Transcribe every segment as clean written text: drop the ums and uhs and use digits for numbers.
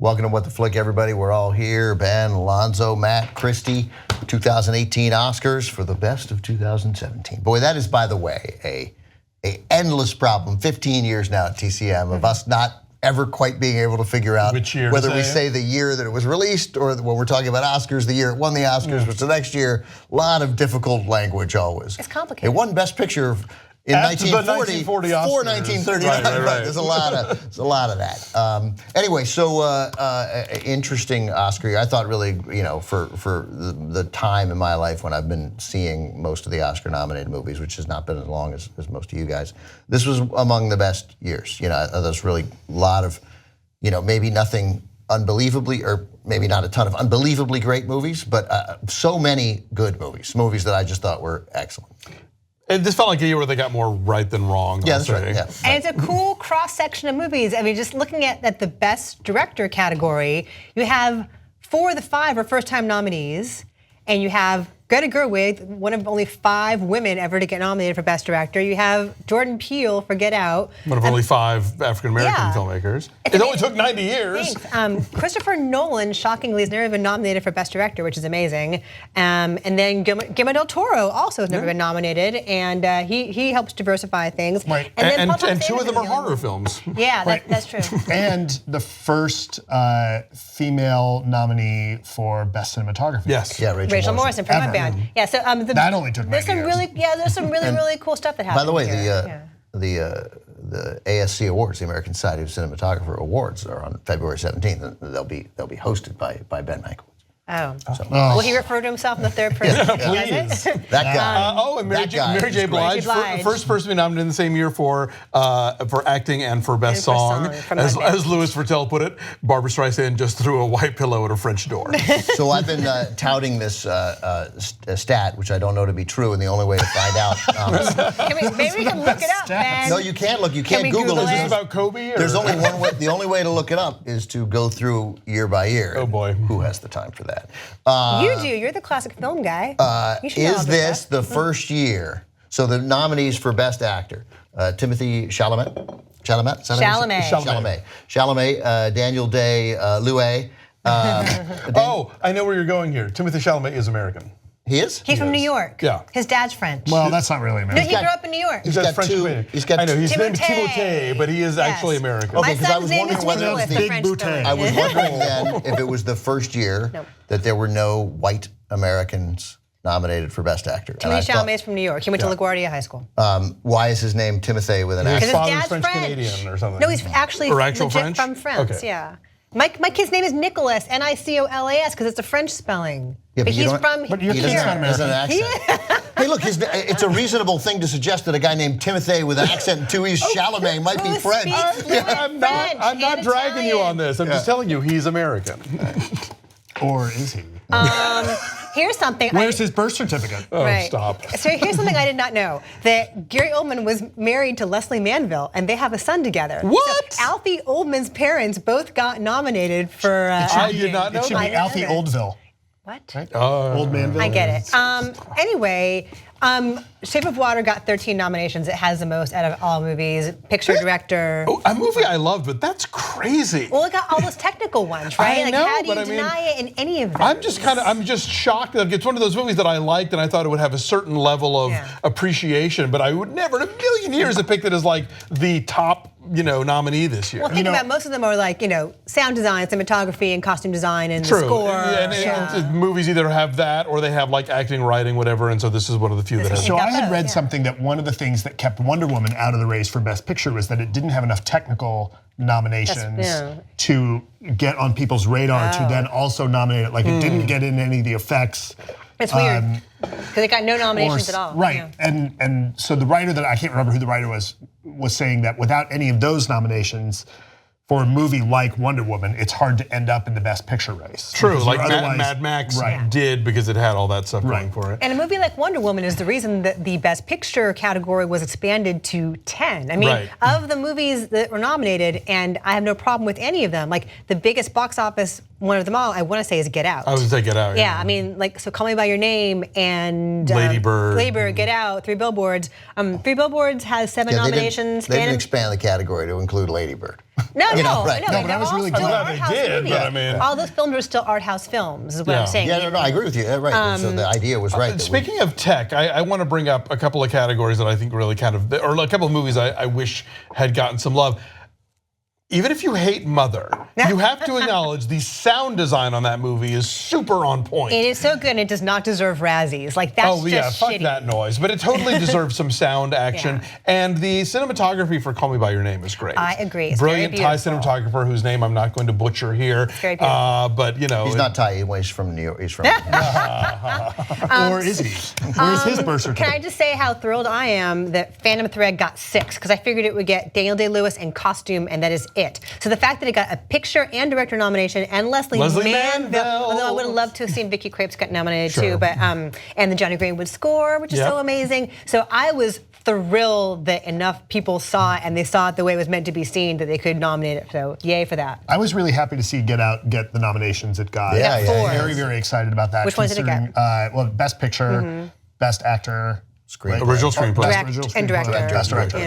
Welcome to What the Flick, everybody. We're all here. Ben, Alonso, Matt, Christy. 2018 Oscars for the best of 2017. Boy, that is, by the way, a endless problem. 15 years now at TCM of us not ever quite being able to figure out whether we say the year that it was released or when we're talking about Oscars, the year it won the Oscars, which the next year. A lot of difficult language always. It's complicated. It won Best Picture in 1940 for 1939. Right. There's a lot of that. Anyway, so interesting Oscar year. I thought really, for the time in my life when I've been seeing most of the Oscar-nominated movies, which has not been as long as most of you guys, this was among the best years. There's really a lot of, maybe nothing unbelievably, or maybe not a ton of unbelievably great movies, but so many good movies that I just thought were excellent. And this felt like a year where they got more right than wrong. Yeah, that's right. Yeah. And it's a cool cross-section of movies. I mean, just looking at the Best Director category, you have 4 of the 5 are first-time nominees, and you have Greta Gerwig, one of only 5 women ever to get nominated for Best Director. You have Jordan Peele for Get Out. One of only 5 African-American filmmakers. It only took 90 years. Christopher Nolan, shockingly, has never been nominated for Best Director, which is amazing. And then Guillermo del Toro also has never been nominated, and he helps diversify things. Right. And 2 of them are horror films. Yeah, that's true. And the first female nominee for Best Cinematography. Yes. Yeah, Rachel Morrison from Mudbound. Yeah, so that only took 90 years. There's some really cool stuff that happened. By the way, the ASC Awards, the American Society of Cinematographer Awards, are on February 17th. And they'll be hosted by Ben Mankiewicz. Oh. Will he refer to himself in the third person? Please. That guy. And Mary J. Blige, first person to be nominated in the same year for acting and for Best Song. As Louis Vuittel put it, Barbra Streisand just threw a white pillow at a French door. So I've been touting this stat, which I don't know to be true, and the only way to find out. Maybe we can look it up, Ben. No, you can't look. You can't Google it. Is this about Kobe? There's only one way. The only way to look it up is to go through year by year. Oh boy, who has the time for that? You do. You're the classic film guy. Is this the first year? So the nominees for Best Actor: Timothy Chalamet, Daniel Day-Lewis. I know where you're going here. Timothy Chalamet is American. He is? He's from New York. Yeah. His dad's French. Well, that's not really American. No, he grew up in New York. He's got French. I know he's named Timothée, but he is actually American. Okay, because I was wondering whether it was the Big Bouteille. I was wondering then if it was the first year that there were no white Americans nominated for Best Actor. Timothy Chalamet's from New York. He went to LaGuardia High School. Why is his name Timothée with an accent? His father's French Canadian or something. No, he's actually legit French? from France. Okay. Yeah. My kid's name is Nicolas, Nicolas, because it's a French spelling. Yeah, but he's from your kid's not American. Hey, look, it's a reasonable thing to suggest that a guy named Timothée with an accent and 2 E's Chalamet might be French. I'm not dragging you on this. I'm just telling you he's American. Or is he? Here's something. Where's his birth certificate? Right. Stop. So here's something I did not know. That Gary Oldman was married to Leslie Manville, and they have a son together. What? So Alfie Oldman's parents both got nominated for... I did not know that. It should be Alfie Oldville. What? Right? Old Manville. I get it. Anyway, Shape of Water got 13 nominations. It has the most out of all movies. Picture, director. A movie I loved, but that's crazy. Well, it got all those technical ones, right? I know, how do you deny it in any of them? I'm just shocked. It's one of those movies that I liked, and I thought it would have a certain level of appreciation, but I would never in a million years have picked it as like the top, nominee this year. Well, think about most of them are like, sound design, cinematography, and costume design, and True. the score. And movies either have that or they have like acting, writing, whatever, and so this is one of the few that has. So I had read something that one of the things that kept Wonder Woman out of the race for Best Picture was that it didn't have enough technical nominations to get on people's radar to then also nominate it. Like it didn't get in any of the effects. It's weird because it got no nominations at all. Right, and so the writer that I can't remember who the writer was saying that without any of those nominations for a movie like Wonder Woman, it's hard to end up in the Best Picture race. True, like Mad Max did because it had all that stuff going for it. And a movie like Wonder Woman is the reason that the Best Picture category was expanded to 10. I mean, of the movies that were nominated, and I have no problem with any of them, like the biggest box office one of them all, I want to say, is Get Out. I was going to say Get Out. Yeah, I mean, like, so Call Me by Your name and Lady Bird, Get Out, Three Billboards. Three Billboards has 7 nominations. They didn't expand the category to include Lady Bird. No, right. No, but I was really glad they did. But I mean, all those films are still art house films, is what I'm saying. Yeah, no, I agree with you. Right. So the idea was right. Speaking of tech, I want to bring up a couple of categories that I think really kind of, or a couple of movies I wish had gotten some love. Even if you hate Mother, you have to acknowledge the sound design on that movie is super on point. It is so good, and it does not deserve Razzies. Like, that's just fuck shitty. that noise. But it totally deserves some sound action. And the cinematography for Call Me by Your Name is great. I agree. It's brilliant very Thai cinematographer whose name I'm not going to butcher here. Very beautiful. But you know, he's not Thai. He's from New York. He's from. Or is he? Where's his birth certificate? Can I just say how thrilled I am that Phantom Thread got 6? Because I figured it would get Daniel Day-Lewis and costume, and that is it. So the fact that it got a picture and director nomination, and Leslie Manville, although I would have loved to have seen Vicky Krieps get nominated too, but and the Johnny Greenwood score, which is so amazing. So I was thrilled that enough people saw it, and they saw it the way it was meant to be seen, that they could nominate it. So yay for that. I was really happy to see Get Out get the nominations it got. Yeah. Very, very excited about that. Which ones did it get? Well, Best Picture, Best Actor. Original screenplay. And director. Best director.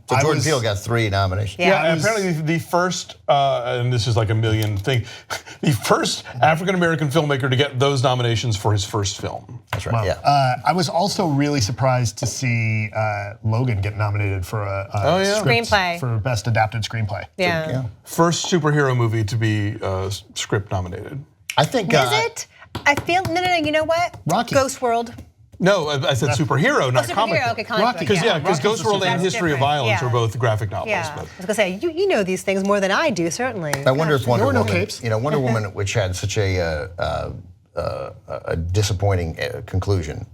So Jordan Peele got 3 nominations. Yeah. Apparently the first, and this is like a million thing, the first African-American filmmaker to get those nominations for his first film. That's right, yeah. I was also really surprised to see Logan get nominated for a script Screenplay. for Best Adapted Screenplay. Yeah. First superhero movie to be script nominated. I think. Is it? I feel, no, you know what? Rocky. Ghost World. No, I said superhero, not comic book. Okay, comic book. Because Ghost World and History of Violence are both graphic novels. Yeah, I was gonna say you know these things more than I do, certainly. I wonder if Wonder Woman, capes. Wonder Woman, which had such a disappointing conclusion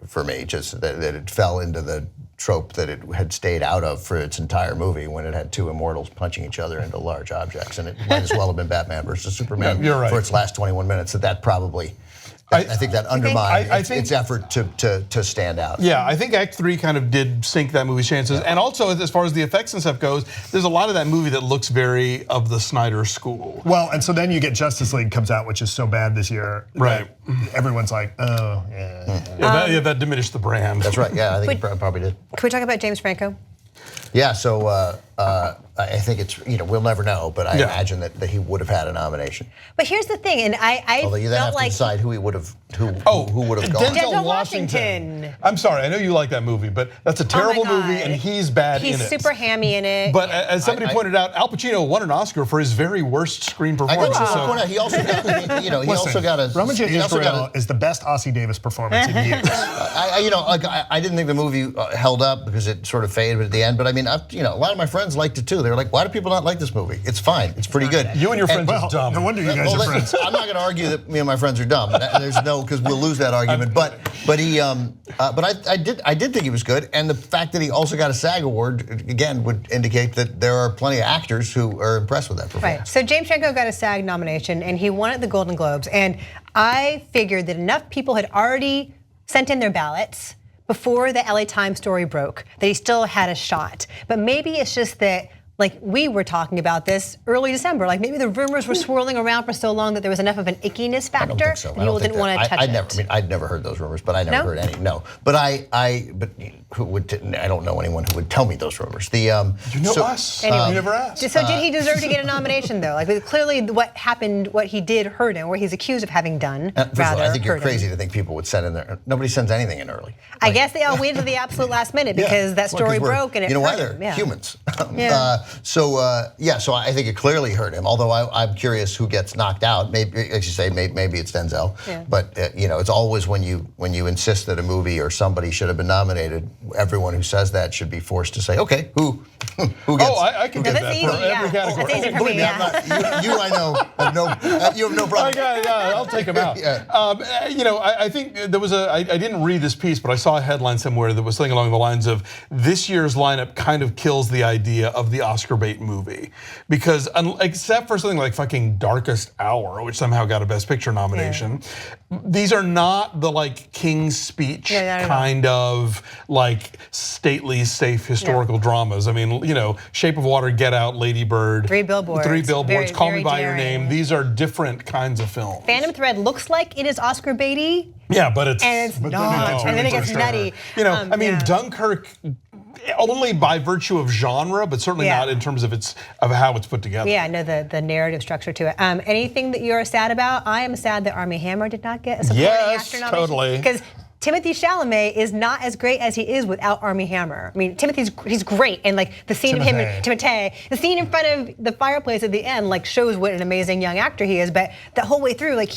for me, just that it fell into the trope that it had stayed out of for its entire movie when it had 2 immortals punching each other into large objects, and it might as well have been Batman versus Superman for its last 21 minutes. That probably. I think that undermined its effort to stand out. Yeah, I think Act 3 kind of did sink that movie's chances. And also, as far as the effects and stuff goes, there's a lot of that movie that looks very of the Snyder school. Well, and so then you get Justice League comes out, which is so bad this year. Right. Everyone's like, oh, yeah. That diminished the brand. That's right, yeah, I think it probably did. Can we talk about James Franco? Yeah, so I think it's, we'll never know, but I imagine that he would have had a nomination. But here's the thing, and I although you then felt have to decide who would have gone. Denzel Washington. I'm sorry, I know you like that movie, but that's a terrible movie, and he's bad in it. He's super hammy in it. But as somebody pointed out, Al Pacino won an Oscar for his very worst screen performance. He also got, Roman J. Israel is the best Ossie Davis performance in years. I didn't think the movie held up because it sort of faded at the end. But I mean, a lot of my friends liked it too. They were like, "Why do people not like this movie? It's fine. It's pretty good." You and your friends are dumb. No wonder you guys are friends. I'm not going to argue that me and my friends are dumb. There's no, because we'll lose that argument. But I did think he was good, and the fact that he also got a SAG award again would indicate that there are plenty of actors who are impressed with that performance. Right. So James Franco got a SAG nomination, and he won at the Golden Globes. And I figured that enough people had already sent in their ballots before the LA Times story broke that he still had a shot. But maybe it's just that, like, we were talking about this early December. Like, maybe the rumors were swirling around for so long that there was enough of an ickiness factor. I don't think so. That people didn't want to touch it. I'd never heard those rumors, but I never heard any. No, but but who would? I don't know anyone who would tell me those rumors. You know us. Anyway, you never asked. So did he deserve to get a nomination though? Like, clearly, what happened, what he did hurt him, or he's accused of having done. First of all, I think you're crazy to think people would send in there. Nobody sends anything in early. I guess they all waited to the absolute last minute because that story broke and it hurt him. They're humans. So I think it clearly hurt him. Although I'm curious who gets knocked out. Maybe, as you say, maybe it's Denzel. Yeah. But it's always when you insist that a movie or somebody should have been nominated, everyone who says that should be forced to say, okay, who gets? Oh, I can get that for every category. That's easy for me, you I know you have no problem. I'll take him out. I think there was I didn't read this piece, but I saw a headline somewhere that was something along the lines of this year's lineup kind of kills the idea of the Oscar bait movie. Because except for something like fucking Darkest Hour, which somehow got a Best Picture nomination, these are not the like King's Speech kind of like stately, safe historical dramas. I mean, you know, Shape of Water, Get Out, Lady Bird, Three Billboards, Call Me by Your Name. These are different kinds of films. Phantom Thread looks like it is Oscar baity. Yeah, but it's not. And then it gets nutty. You know, I mean, Dunkirk. Only by virtue of genre, but certainly not in terms of how it's put together. Yeah, no, the narrative structure to it. Anything that you're sad about? I am sad that Armie Hammer did not get a supporting actor nomination. Totally. Because Timothée Chalamet is not as great as he is without Armie Hammer. I mean, he's great, and like the scene of him, the scene in front of the fireplace at the end, like shows what an amazing young actor he is. But the whole way through, like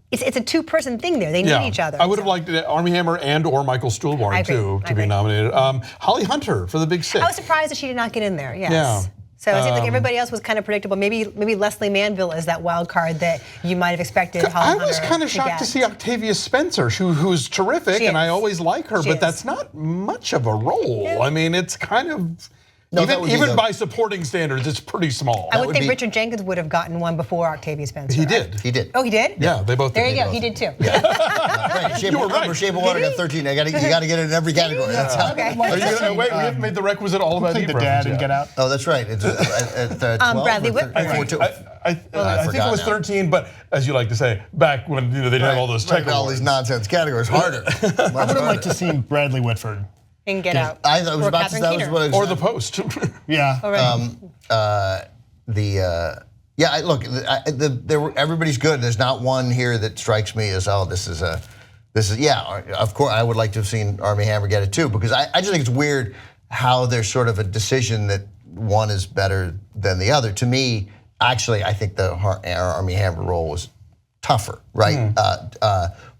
it's a two-person thing there. They need each other. I would have liked Armie Hammer or Michael Stuhlbarg too to be nominated. Holly Hunter for The Big Sick. I was surprised that she did not get in there. Yes. Yeah. So it seems like everybody else was kind of predictable. Maybe Leslie Manville is that wild card that you might have expected. I was kind of shocked to see Octavia Spencer, who's terrific, and I always like her, but that's not much of a role. Yeah. I mean, it's kind of. No, even by supporting standards, it's pretty small. I would think Richard Jenkins would have gotten one before Octavia Spencer. He did. He did. Oh, he did? Yeah, they both did. There you go. He did too. Right. Shape of Water got 13. You got to get it in every category. That's how. Okay. Wait, we haven't made the requisite all about the dad and Get Out. Oh, that's right. It's at 12 Bradley Whitford. I think it was 13, but as you like to say, back when they didn't have all those tech all these nonsense categories, harder. I would have liked to see Bradley Whitford. And Get Out. I was about to say that was what I was or The Post. Yeah. Everybody's good. There's not one here that strikes me as this is. Of course, I would like to have seen Armie Hammer get it too, because I just think it's weird how there's sort of a decision that one is better than the other. To me, actually, I think the Armie Hammer role was tougher, right?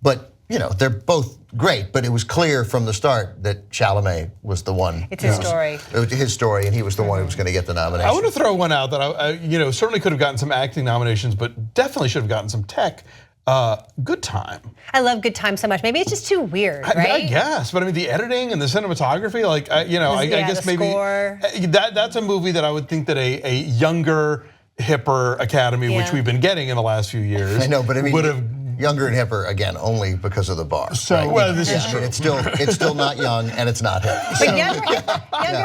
But you know, they're both great, but it was clear from the start that Chalamet was the one. It's his story. It was his story, and he was the one who was going to get the nomination. I want to throw one out that I certainly could have gotten some acting nominations, but definitely should have gotten some tech. Good Time. I love Good Time so much. Maybe it's just too weird, right? I guess, but I mean the editing and the cinematography, like I guess maybe score. That's a movie that I would think that a younger, hipper Academy, which we've been getting in the last few years, I know, but I mean, would have. Younger and hipper again, only because of the bar. So right? Well, this is true. It's still not young, and it's not hip. But younger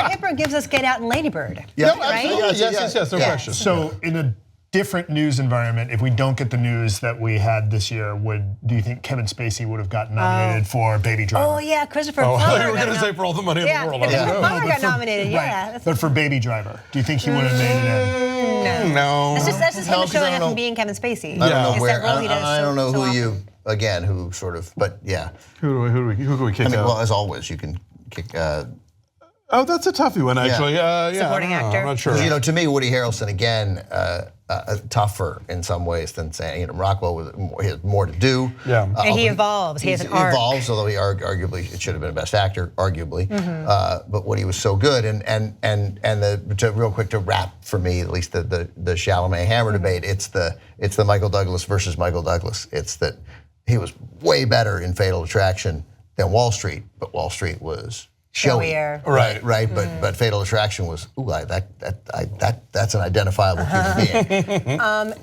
hipper gives us Get Out and Lady Bird. Yeah, no, absolutely. Yes, no question. So in a different news environment, if we don't get the news that we had this year, do you think Kevin Spacey would have gotten nominated for Baby Driver? Oh yeah, Christopher Plummer. I thought you were going to say For All the Money in the World. Christopher Plummer got nominated. Right. But for Baby Driver, do you think he would have made it in? No. That's just him showing up and being Kevin Spacey. I don't know where. I don't know who you. Again, who sort of, but yeah. Who can we kick out? Well, as always, you can kick. Oh, that's a toughie one, actually. Supporting actor. I'm not sure. You know, to me, Woody Harrelson again, tougher in some ways than saying Rockwell he has more to do. Yeah, and he evolves. He has an arc. He evolves, although he arguably it should have been a Best Actor, arguably. But Woody was so good, real quick to wrap for me, at least the Chalamet Hammer debate. It's the Michael Douglas versus Michael Douglas. It's that he was way better in Fatal Attraction than Wall Street, but Wall Street was showy, right. But Fatal Attraction was that's an identifiable human being.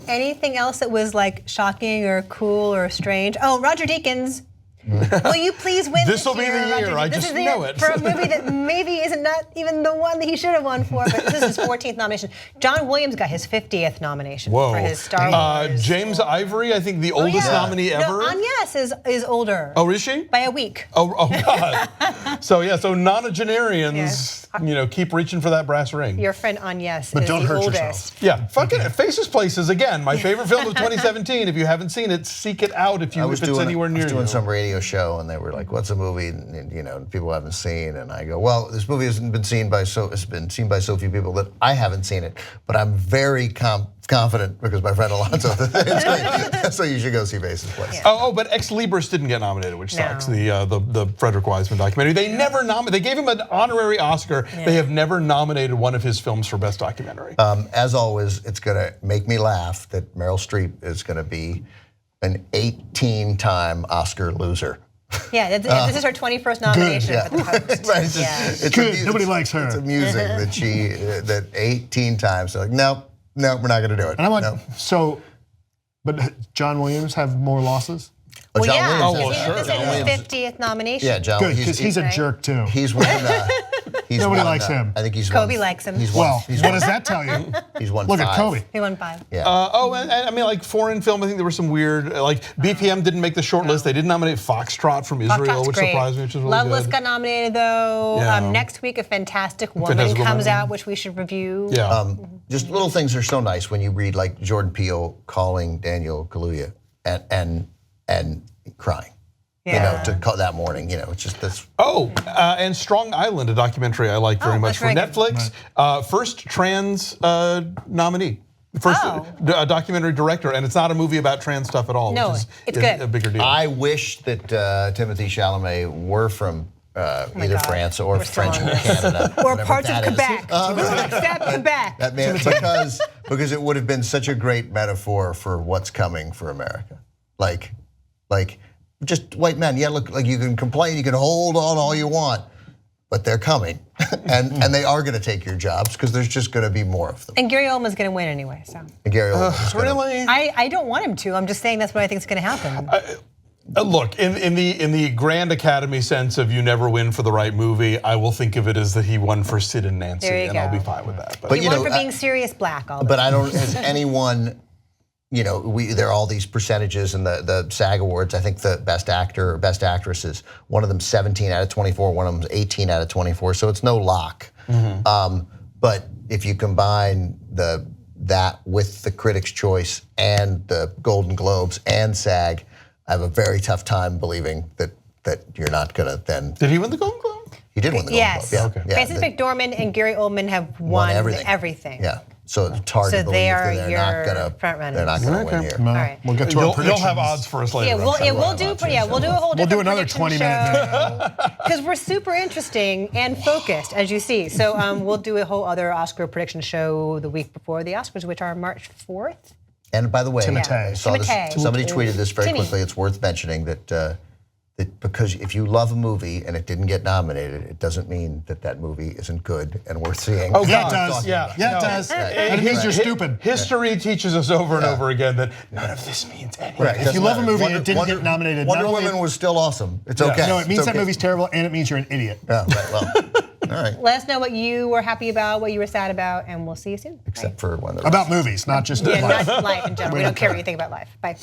Anything else that was like shocking or cool or strange? Oh, Roger Deakins. Will you please win this will be the year. I just know it. For a movie that maybe isn't not even the one that he should have won for, but this is his 14th nomination. John Williams got his 50th nomination for his Star Wars. James Ivory, I think the oldest nominee ever. No, Agnes is older. Oh, is she? By a week. Oh God. so nonagenarians, keep reaching for that brass ring. Your friend Agnes but is don't the hurt oldest. Yourself. Yeah, fucking Faces Places again. My favorite film of 2017. If you haven't seen it, seek it out if it's anywhere near you. I was doing some radio show and they were like, "What's a movie?" And people haven't seen, and I go, "Well, this movie hasn't been seen by so few people that I haven't seen it, but I'm very confident because my friend Alonso it's great. So you should go see Faces Places." Oh, but Ex Libris didn't get nominated, which sucks. The Frederick Wiseman documentary. They never nominated. They gave him an honorary Oscar. Yeah. They have never nominated one of his films for Best Documentary. As always, it's going to make me laugh that Meryl Streep is going to be an 18-time Oscar loser. Yeah, this is her 21st nomination for the host. Right, it's good. Nobody likes her. It's amusing that that 18 times, they're like, no, we're not going to do it. And I'm like, but John Williams have more losses? Oh, Well, John yeah, Williams. well, sure. this John is his Williams. 50th nomination. Yeah, John. Good, because he's a jerk too. He's won. Nobody likes him. I think he's Kobe won. likes him. He's won. Well, He's what won. does that tell you? He's won. Look 5. at Kobe. He won 5. Yeah. And I mean, like foreign film, I think there was some weird, like BPM didn't make the short list. They didn't nominate Foxtrot from Israel, Foxtrot's which great. surprised me, which is really Loveless good. got nominated though. Yeah. Next week, A Fantastic Woman Fantastic comes Woman. out, which we should review. Yeah. Just little things are so nice when you read like Jordan Peele calling Daniel Kaluuya and crying. You know, to call that morning. You know, it's just this. And Strong Island, a documentary I like very much for that's very Netflix. First trans nominee. First documentary director, and it's not a movie about trans stuff at all. No, which is it's good. A bigger deal. I wish that Timothée Chalamet were from either God. France or We're still French on this. Canada. Or whatever parts of that is. Quebec. Except Quebec. That man, because it would have been such a great metaphor for what's coming for America. Like just white men. Yeah, look, like you can complain, you can hold on all you want, but they're coming, and they are going to take your jobs because there's just going to be more of them. And Gary Oldman's going to win anyway, so. And Gary Oldman's gonna- Really? I don't want him to. I'm just saying that's what I think is going to happen. Look, in the grand Academy sense of you never win for the right movie, I will think of it as that he won for Sid and Nancy, There you and I'll go. be fine with that. But He you won know, for being serious black. All But I don't. Has anyone? You know, there are all these percentages in the SAG Awards. I think the best actor or best actresses, one of them 17 out of 24, one of them 18 out of 24. So it's no lock. But if you combine that with the Critics' Choice and the Golden Globes and SAG, I have a very tough time believing that you're not gonna then. Did he win the Golden Globe? He did win the Golden Globe. Yeah. Okay. Yeah, Frances McDormand and Gary Oldman have won everything. Yeah. So it's hard So to believe they are that they're your not gonna. front runners. They're not gonna win here. Well, right. We'll get to our You'll predictions. have odds for us later. Yeah, I'm we'll sure. do a whole We'll do different another prediction 20-minute show. Because we're super interesting and focused, as you see. So we'll do a whole other Oscar prediction show the week before the Oscars, which are March 4th. And by the way, Timothée. I saw this, Timothée. somebody tweeted this very Timmy. quickly. It's worth mentioning that because if you love a movie and it didn't get nominated, it doesn't mean that movie isn't good and worth seeing. Oh, Yeah, God. it does. Yeah. Yeah, it No. does. Right. And it means you're stupid. History teaches us over and over again that none of this means anything. Right. If you love a movie and Wonder- it didn't get nominated, Wonder not only- Woman was still awesome. It's okay. No, it means It's that okay. movie's terrible and it means you're an idiot. Yeah, right, well, all right. Let us know what you were happy about, what you were sad about, and we'll see you soon. Except for when the About movies, not just Yeah, life. not life in general. We don't care what you think about life. Bye.